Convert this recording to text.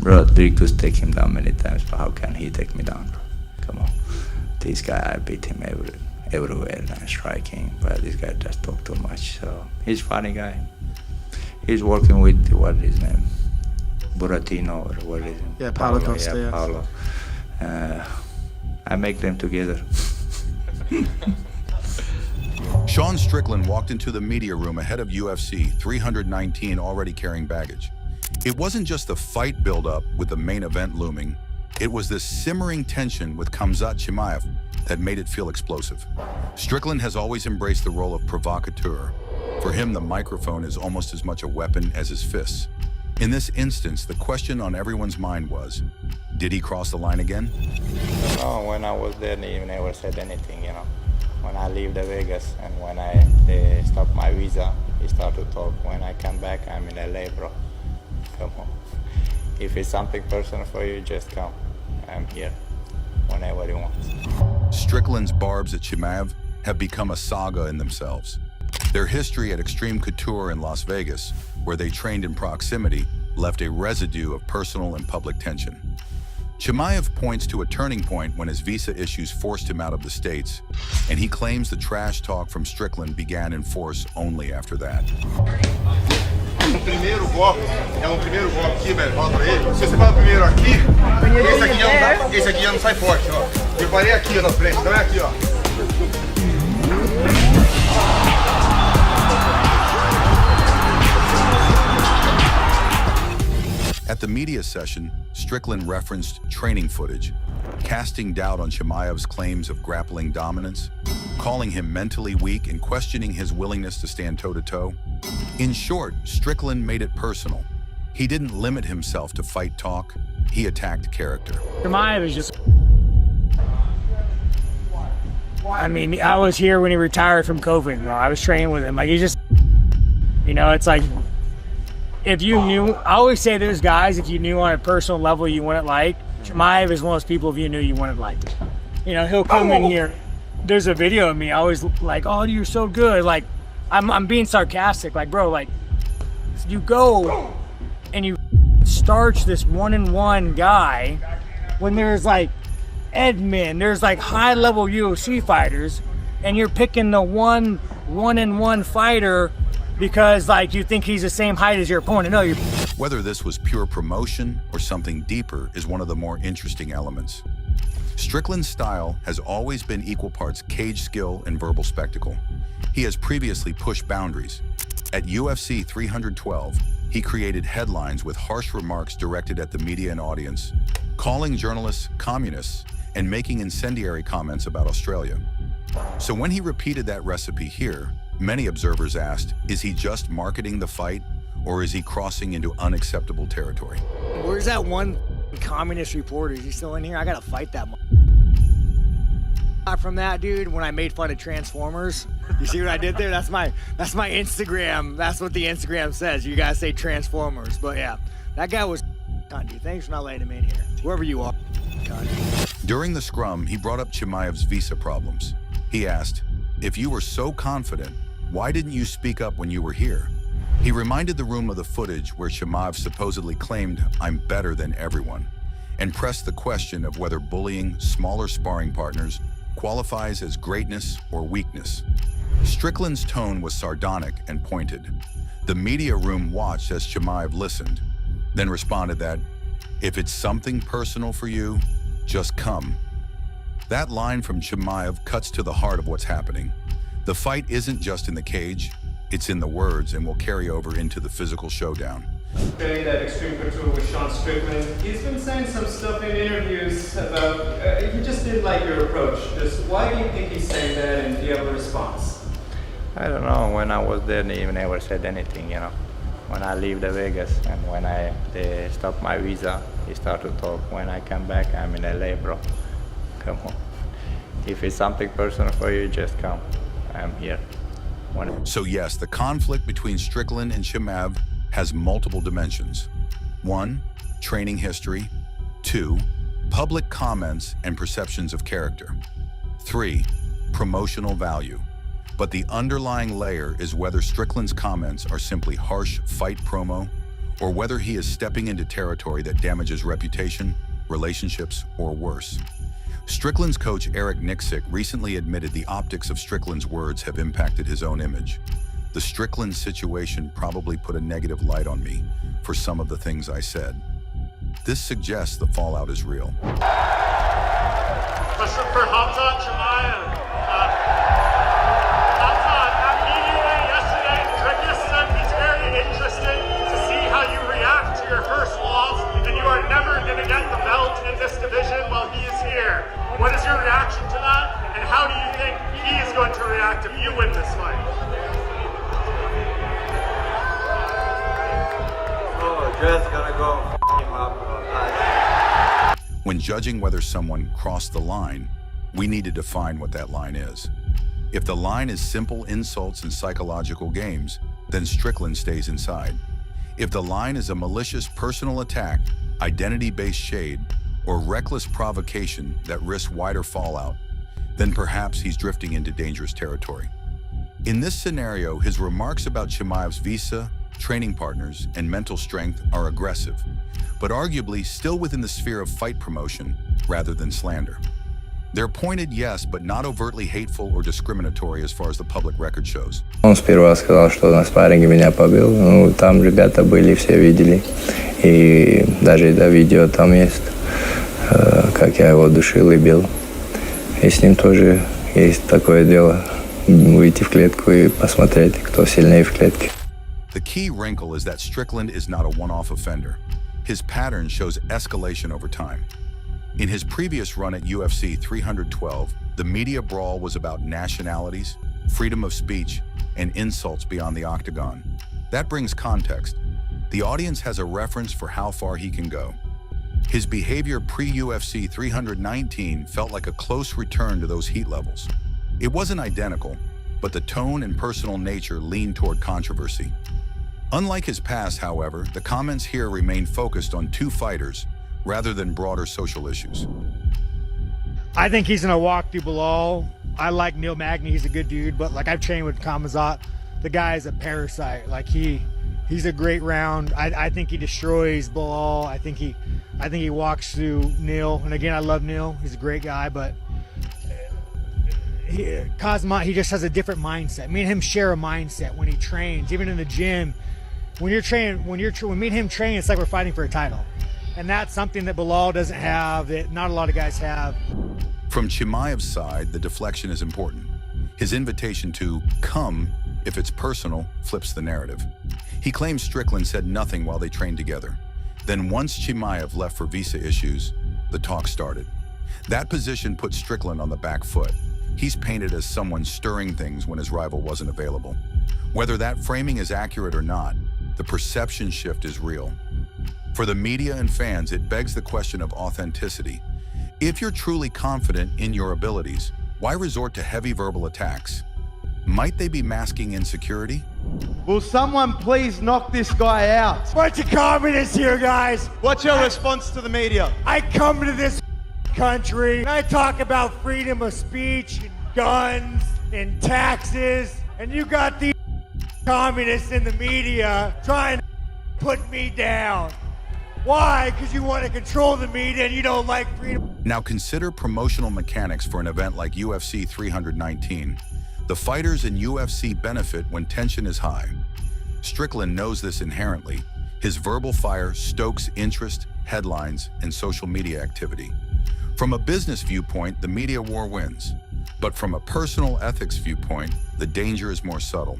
Bro, Dricus take him down many times, but how can he take me down, bro? Come on. This guy, I beat him everywhere and striking, but this guy just talk too much. So he's funny guy. He's working with, what is his name? Buratino, or what is it? Yeah, Paulo Costa, yeah, Paulo. I make them together. Sean Strickland walked into the media room ahead of UFC 319 already carrying baggage. It wasn't just the fight build-up with the main event looming. It was this simmering tension with Khamzat Chimaev that made it feel explosive. Strickland has always embraced the role of provocateur. For him, the microphone is almost as much a weapon as his fists. In this instance, the question on everyone's mind was, did he cross the line again? No, when I was there, he never said anything, you know. When I leave the Vegas and when they stop my visa, he started to talk. When I come back, I'm in LA, bro. Come on. If it's something personal for you, just come. I'm here whenever you want. Strickland's barbs at Chimaev have become a saga in themselves. Their history at Extreme Couture in Las Vegas, where they trained in proximity, left a residue of personal and public tension. Chimaev points to a turning point when his visa issues forced him out of the States, and he claims the trash talk from Strickland began in force only after that. Primeiro golpe, primeiro golpe aqui, velho, fala pra ele. Se você fala primeiro aqui, esse aqui já não sai forte, ó. Eu parei aqui, ó, na frente, então é aqui, ó. At the media session, Strickland referenced training footage, casting doubt on Chimaev's claims of grappling dominance, calling him mentally weak and questioning his willingness to stand toe-to-toe. In short, Strickland made it personal. He didn't limit himself to fight talk, he attacked character. Chimaev is just... I mean, I was here when he retired from COVID, bro. I was training with him. Like, he just... You know, it's like... If you knew... I always say there's guys, if you knew on a personal level you wouldn't like, Chimaev is one of those people if you knew you wouldn't like. You know, he'll come in here. There's a video of me, I always like, oh, you're so good. Like, I'm being sarcastic. Like, bro, like, you go and you starch this one-on-one guy when there's like Edmund, there's like high-level UFC fighters, and you're picking the one-on-one fighter because like you think he's the same height as your opponent. No, you're... Whether this was pure promotion or something deeper is one of the more interesting elements. Strickland's style has always been equal parts cage skill and verbal spectacle. He has previously pushed boundaries. At UFC 312, he created headlines with harsh remarks directed at the media and audience, calling journalists communists and making incendiary comments about Australia. So when he repeated that recipe here, many observers asked, is he just marketing the fight or is he crossing into unacceptable territory? Where's that one communist reporter? Is he still in here? I gotta fight that. From that dude, when I made fun of Transformers, you see what I did there? That's my Instagram. That's what the Instagram says. You guys say Transformers, but yeah, that guy was cunt. Thanks for not letting him in here. Whoever you are, cunt. During the scrum, he brought up Chimaev's visa problems. He asked, if you were so confident, why didn't you speak up when you were here? He reminded the room of the footage where Chimaev supposedly claimed, I'm better than everyone, and pressed the question of whether bullying smaller sparring partners qualifies as greatness or weakness. Strickland's tone was sardonic and pointed. The media room watched as Chimaev listened, then responded that, if it's something personal for you, just come. That line from Chimaev cuts to the heart of what's happening. The fight isn't just in the cage, it's in the words and will carry over into the physical showdown. During that Extreme Couture with Sean Strickland, he's been saying some stuff in interviews about, he just didn't like your approach. Just why do you think he's saying that, and do you have a response? I don't know, when I was there, he never said anything, you know. When I leave the Vegas and when they stop my visa, he started to talk. When I come back, I'm in LA, bro. Come on. If it's something personal for you, just come. I'm here. So yes, the conflict between Strickland and Chimaev has multiple dimensions. 1, training history. 2, public comments and perceptions of character. 3, promotional value. But the underlying layer is whether Strickland's comments are simply harsh fight promo or whether he is stepping into territory that damages reputation, relationships, or worse. Strickland's coach Eric Nixick recently admitted the optics of Strickland's words have impacted his own image. The Strickland situation probably put a negative light on me for some of the things I said. This suggests the fallout is real. Question for Khamzat Chimaev. Khamzat, at media day yesterday, Strickland said he's very interested to see how you react to your first loss, and you are never going to get the belt in this division while he is here. What is your reaction to that, and how do you think he is going to react if you win this fight? Oh, just gonna go f him up. When judging whether someone crossed the line, we need to define what that line is. If the line is simple insults and psychological games, then Strickland stays inside. If the line is a malicious personal attack, identity-based shade, or reckless provocation that risks wider fallout, then perhaps he's drifting into dangerous territory. In this scenario, his remarks about Chimaev's visa, training partners, and mental strength are aggressive, but arguably still within the sphere of fight promotion rather than slander. They're pointed, yes, but not overtly hateful or discriminatory as far as the public record shows. Он сперва сказал, что на спарринге меня побил. Ну, там ребята были, все видели. И даже это видео там есть, как я его душил и бил. И с ним тоже есть такое дело. Выйти в клетку и посмотреть, кто сильнее в клетке. The key wrinkle is that Strickland is not a one-off offender. His pattern shows escalation over time. In his previous run at UFC 312, the media brawl was about nationalities, freedom of speech, and insults beyond the octagon. That brings context. The audience has a reference for how far he can go. His behavior pre-UFC 319 felt like a close return to those heat levels. It wasn't identical, but the tone and personal nature leaned toward controversy. Unlike his past, however, the comments here remain focused on two fighters rather than broader social issues. I think he's gonna walk through Bilal. I like Neil Magny, he's a good dude, but like I've trained with Khamzat, the guy is a parasite. Like he's a great round. I think he destroys Bilal. I think he walks through Neil. And again, I love Neil. He's a great guy, but Khamzat, he just has a different mindset. Me and him share a mindset when he trains, even in the gym. When me and him train, it's like we're fighting for a title. And that's something that Bilal doesn't have, that not a lot of guys have. From Chimaev's side, the deflection is important. His invitation to come, if it's personal, flips the narrative. He claims Strickland said nothing while they trained together. Then once Chimaev left for visa issues, the talk started. That position put Strickland on the back foot. He's painted as someone stirring things when his rival wasn't available. Whether that framing is accurate or not, the perception shift is real. For the media and fans, it begs the question of authenticity. If you're truly confident in your abilities, why resort to heavy verbal attacks? Might they be masking insecurity? Will someone please knock this guy out? Bunch of communists here, guys. What's your response to the media? I come to this country and I talk about freedom of speech and guns and taxes, and you got these communists in the media trying to put me down. Why? Because you want to control the media and you don't like freedom. Now consider promotional mechanics for an event like UFC 319. The fighters in UFC benefit when tension is high. Strickland knows this inherently. His verbal fire stokes interest, headlines, and social media activity. From a business viewpoint, the media war wins. But from a personal ethics viewpoint, the danger is more subtle.